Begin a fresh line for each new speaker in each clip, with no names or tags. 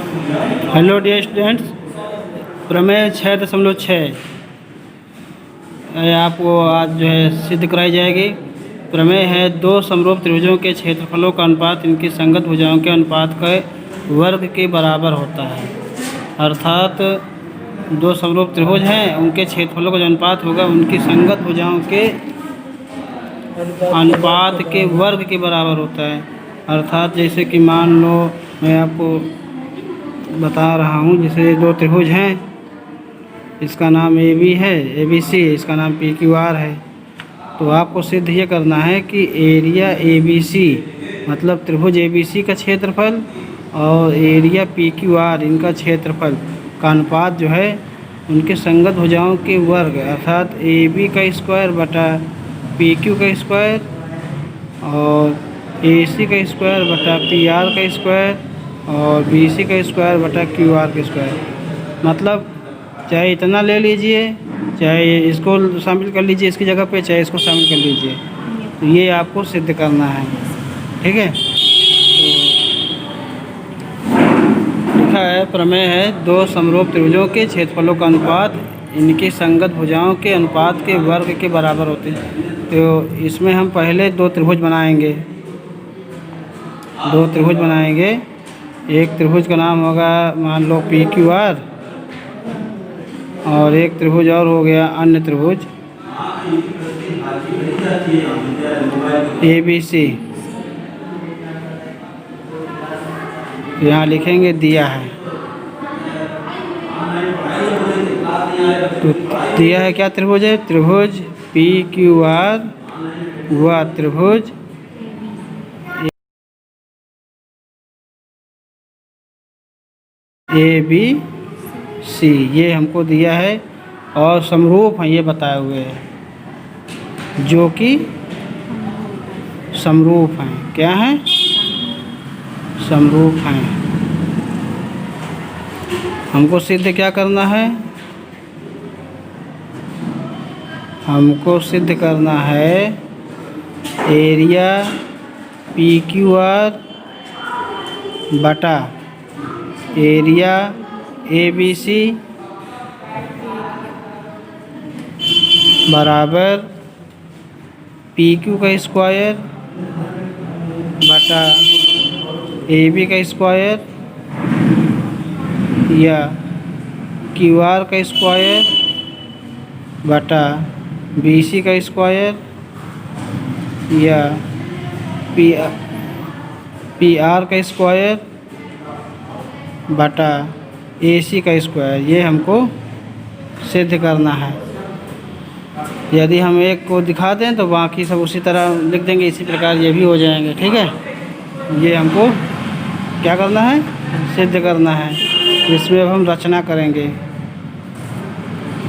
Hello dear students, प्रमेय 6.6 आपको आज जो है सिद्ध कराई जाएगी। प्रमेय है दो समरूप त्रिभुजों के क्षेत्रफलों का अनुपात इनकी संगत भुजाओं के अनुपात के वर्ग के बराबर होता है। अर्थात दो समरूप त्रिभुज हैं, उनके क्षेत्रफलों का जो अनुपात होगा उनकी संगत भुजाओं के अनुपात के वर्ग के बराबर होता है। अर्थात जैसे कि मान लो मैं आपको बता रहा हूँ, जैसे दो त्रिभुज हैं, इसका नाम ए बी है, ए बी सी, इसका नाम पी क्यू आर है। तो आपको सिद्ध ये करना है कि एरिया ए बी सी मतलब त्रिभुज ए बी सी का क्षेत्रफल और एरिया पी क्यू आर इनका क्षेत्रफल का अनुपात जो है उनके संगत भुजाओं के वर्ग अर्थात ए बी का स्क्वायर बटा पी क्यू का स्क्वायर और ए सी का स्क्वायर बटा पी आर का स्क्वायर और बी सी का स्क्वायर बटा क्यू आर का स्क्वायर। मतलब चाहे इतना ले लीजिए, चाहे इसको शामिल कर लीजिए इसकी जगह पे, चाहे इसको शामिल कर लीजिए। तो ये आपको सिद्ध करना है, ठीक है। तो लिखा है प्रमेय है दो समरूप त्रिभुजों के क्षेत्रफलों का अनुपात इनकी संगत भुजाओं के अनुपात के वर्ग के बराबर होते हैं। तो इसमें हम पहले दो त्रिभुज बनाएंगे। एक त्रिभुज का नाम होगा मान लो पी क्यू आर और एक त्रिभुज और हो गया अन्य त्रिभुज ए बी सी। यहाँ लिखेंगे दिया है, तो दिया है क्या त्रिभुज है, त्रिभुज पी क्यू आर व त्रिभुज ए बी सी, ये हमको दिया है और समरूप हैं ये बताए हुए हैं, जो कि समरूप हैं। क्या हैं? समरूप हैं। हमको सिद्ध क्या करना है? हमको सिद्ध करना है एरिया पी क्यू आर बटा एरिया ए बी सी बराबर पी क्यू का स्क्वायर बटा ए बी का स्क्वायर या क्यू आर का स्क्वायर बटा बी सी का स्क्वायर या पी आर का स्क्वायर बटा ए सी का स्क्वायर। ये हमको सिद्ध करना है। यदि हम एक को दिखा दें तो बाकी सब उसी तरह लिख देंगे, इसी प्रकार ये भी हो जाएंगे, ठीक है। ये हमको क्या करना है? सिद्ध करना है। इसमें अब हम रचना करेंगे।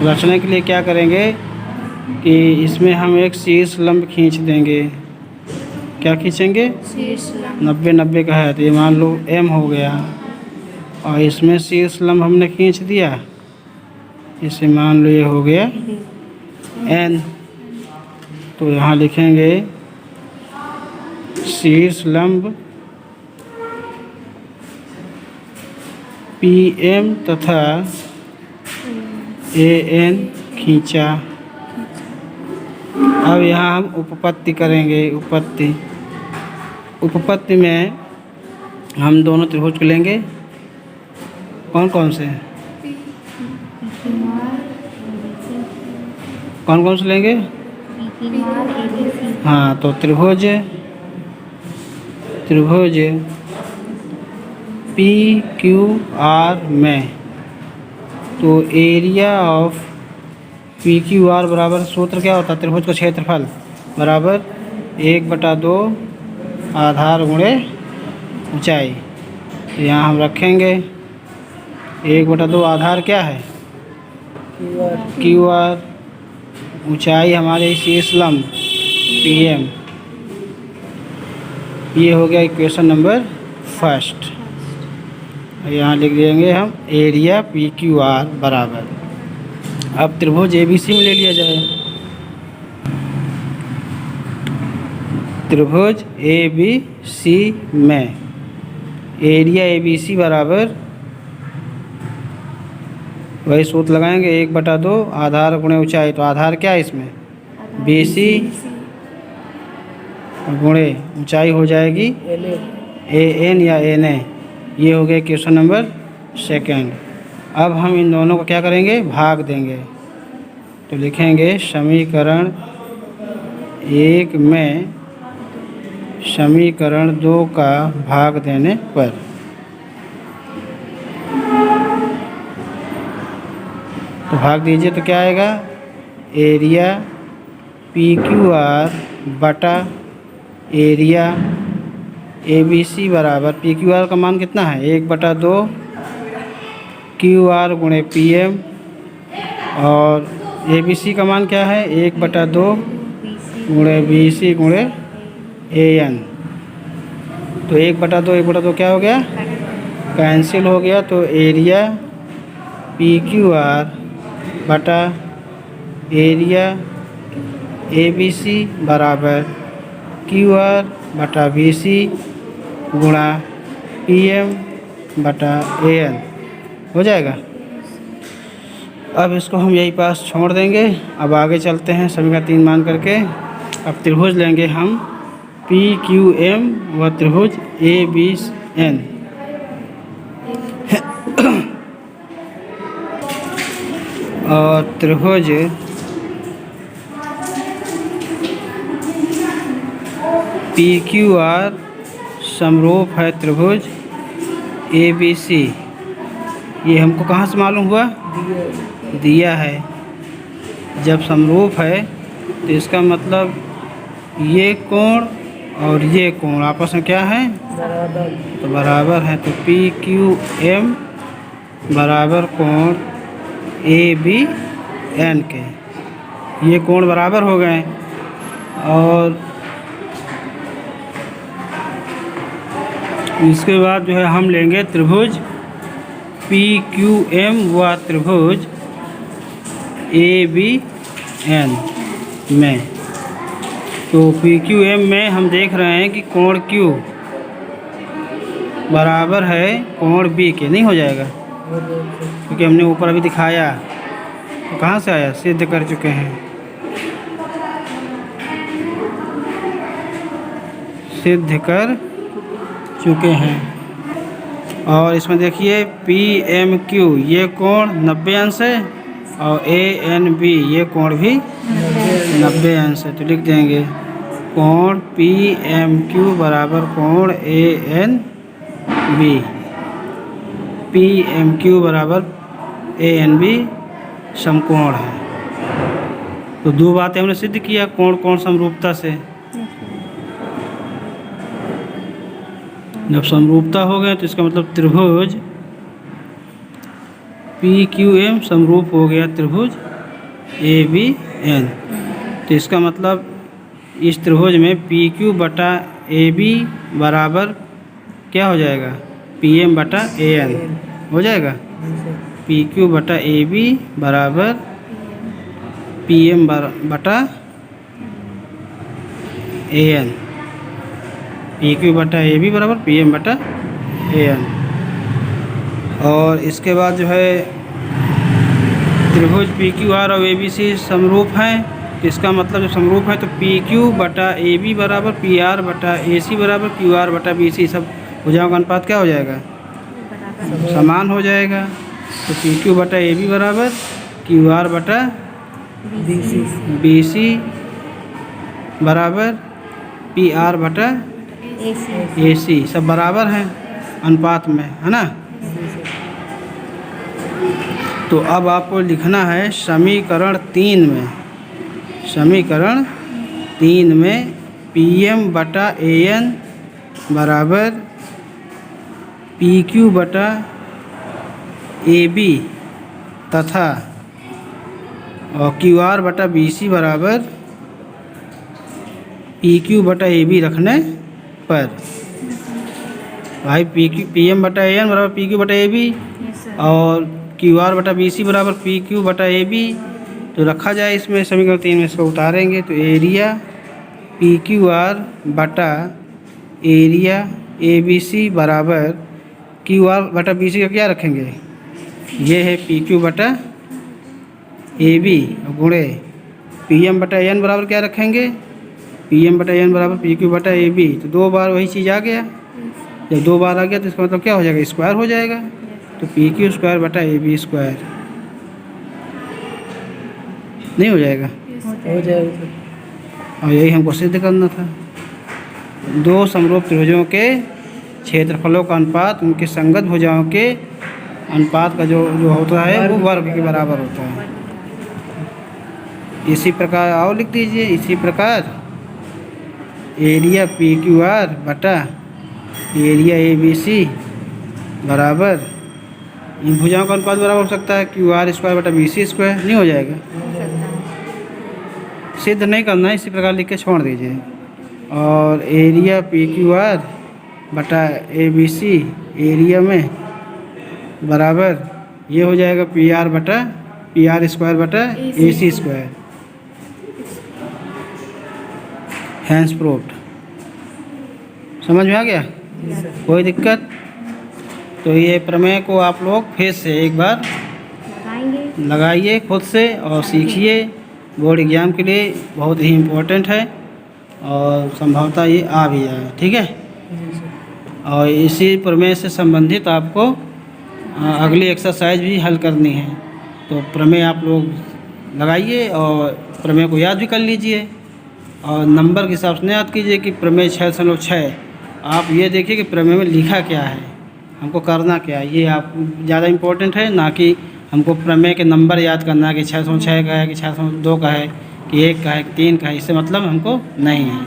रचना के लिए क्या करेंगे कि इसमें हम एक शीर्ष लंब खींच देंगे। क्या खींचेंगे? 90-90 का है, तो ये मान लो एम हो गया और इसमें शीर्ष लंब हमने खींच दिया, इसे मान लो ये हो गया एन। तो यहाँ लिखेंगे शीर्ष लंब पी एम तथा ए एन खींचा। अब यहाँ हम उपपत्ति करेंगे। उपपत्ति में हम दोनों त्रिभुज को लेंगे। कौन कौन से लेंगे? हाँ, तो त्रिभुज पी क्यू आर में तो area of P Q R बराबर सूत्र क्या होता है? त्रिभुज का क्षेत्रफल बराबर 1/2 आधार गुणे ऊंचाई। तो यहाँ हम रखेंगे 1/2 आधार क्या है? Q R. ऊंचाई हमारे शीर्ष लंब पी एम। ये हो गया इक्वेशन नंबर फर्स्ट। यहाँ लिख देंगे हम एरिया पी क्यू आर बराबर। अब त्रिभुज ए बी सी में ले लिया जाए। त्रिभुज ए बी सी में एरिया ए बी सी बराबर वही सूत्र लगाएंगे, 1/2 आधार गुणे ऊंचाई। तो आधार क्या है इसमें, BC गुणे ऊंचाई हो जाएगी AN या NA। ये हो गया क्वेश्चन नंबर 2। अब हम इन दोनों को क्या करेंगे, भाग देंगे। तो लिखेंगे समीकरण 1 में समीकरण 2 का भाग देने पर। तो भाग दीजिए तो क्या आएगा, एरिया PQR बटा एरिया ABC बराबर, PQR का मान कितना है, 1/2 QR गुणे PM, और ABC का मान क्या है, 1/2 गुणे BC गुणे AN। तो 1/2 क्या हो गया, कैंसिल हो गया। तो एरिया PQR बटा एरिया ABC बराबर QR बटा BC गुणा PM बटा AN हो जाएगा। अब इसको हम यही पास छोड़ देंगे। अब आगे चलते हैं समीकरण 3 मान करके। अब त्रिभुज लेंगे हम PQM व त्रिभुज ABN। और त्रिभुज PQR समरूप है त्रिभुज ABC। ये हमको कहाँ से मालूम हुआ, दिया है। जब समरूप है तो इसका मतलब ये कोण और ये कोण आपस में क्या है, तो बराबर है। तो PQM बराबर कोण ABN के, ये कोण बराबर हो गए। और इसके बाद जो है हम लेंगे त्रिभुज PQM व त्रिभुज ABN में। तो PQM में हम देख रहे हैं कि कोण Q बराबर है कोण B के, नहीं हो जाएगा क्योंकि हमने ऊपर अभी दिखाया। तो कहाँ से आया, सिद्ध कर चुके हैं, सिद्ध कर चुके हैं। और इसमें देखिए PMQ ये कोण 90 अंश है और ANB ये कोण भी 90 अंश है। तो लिख देंगे कोण PMQ बराबर कोण ANB, PMQ बराबर ANB समकोण है। तो दो बातें हमने सिद्ध किया कोण कोण समरूपता से। जब समरूपता हो गए तो इसका मतलब त्रिभुज PQM समरूप हो गया त्रिभुज ABN। तो इसका मतलब इस त्रिभुज में PQ बटा AB बराबर क्या हो जाएगा, PM बटा AN हो जाएगा। PQ बटा AB बराबर PM बटा AN, PQ बटा AB बराबर PM बटा AN। और इसके बाद जो है त्रिभुज PQR और ABC समरूप हैं। तो इसका मतलब जब समरूप है तो PQ बटा AB बराबर PR बटा AC बराबर QR बटा BC, सब भुजाओं का अनुपात क्या हो जाएगा, समान हो जाएगा। तो PQ बटा AB बराबर QR बटा BC बराबर PR बटा AC, सब बराबर हैं अनुपात में, है ना। तो अब आपको लिखना है समीकरण 3 में, समीकरण 3 में PM बटा AN बराबर PQ बटा AB तथा और QR बटा BC बराबर PQ बटा AB रखने पर। भाई PM बटा AN बराबर PQ बटा AB और QR बटा BC बराबर PQ बटा AB। तो रखा जाए इसमें समीकरण 3 में, इसको उतारेंगे तो एरिया PQR बटा एरिया ABC बराबर QR बटा BC का क्या रखेंगे, ये है पी क्यू बटा ए बी गुणे पी एम बटा एन बराबर क्या रखेंगे, पी एम बटा एन बराबर पी क्यू बटा ए बी। तो 2 बार वही चीज़ आ गया, जब 2 बार आ गया तो इसका मतलब क्या हो जाएगा, स्क्वायर हो जाएगा। तो पी क्यू स्क्वायर बटा ए बी स्क्वायर नहीं हो जाएगा,
हो जाएगा।
और यही हमको सिद्ध करना था। 2 समरूप त्रिभुजों के क्षेत्रफलों का अनुपात उनके संगत भुजाओं के अनुपात का जो होता है वो वर्ग के बराबर होता है। इसी प्रकार और लिख दीजिए, इसी प्रकार एरिया पी क्यू आर बटा एरिया ए बी सी बराबर इन भुजाओं का अनुपात बराबर हो सकता है क्यू आर स्क्वायर बटा बी सी स्क्वायर नहीं हो जाएगा। सिद्ध नहीं करना है, इसी प्रकार लिख के छोड़ दीजिए। और एरिया पी क्यू आर बटा ए बी सी एरिया में बराबर ये हो जाएगा पी आर स्क्वायर बटा A C square. Hence proved. समझ में आ गया, कोई दिक्कत? तो ये प्रमेय को आप लोग फिर से एक बार लगाइए खुद से और सीखिए। बोर्ड एग्जाम के लिए बहुत ही इम्पोर्टेंट है और संभवतः ये आ भी जाए, ठीक है। और इसी प्रमेय से संबंधित आपको अगली एक्सरसाइज भी हल करनी है। तो प्रमेय आप लोग लगाइए और प्रमेय को याद भी कर लीजिए और नंबर के हिसाब से नहीं याद कीजिए कि प्रमेय 6.6। आप ये देखिए कि प्रमेय में लिखा क्या है, हमको करना क्या है, ये आप ज़्यादा इम्पोर्टेंट है, ना कि हमको प्रमेय के नंबर याद करना है कि 606 का है कि 602 का है कि 1 का है कि 3 का है। इससे मतलब हमको नहीं है।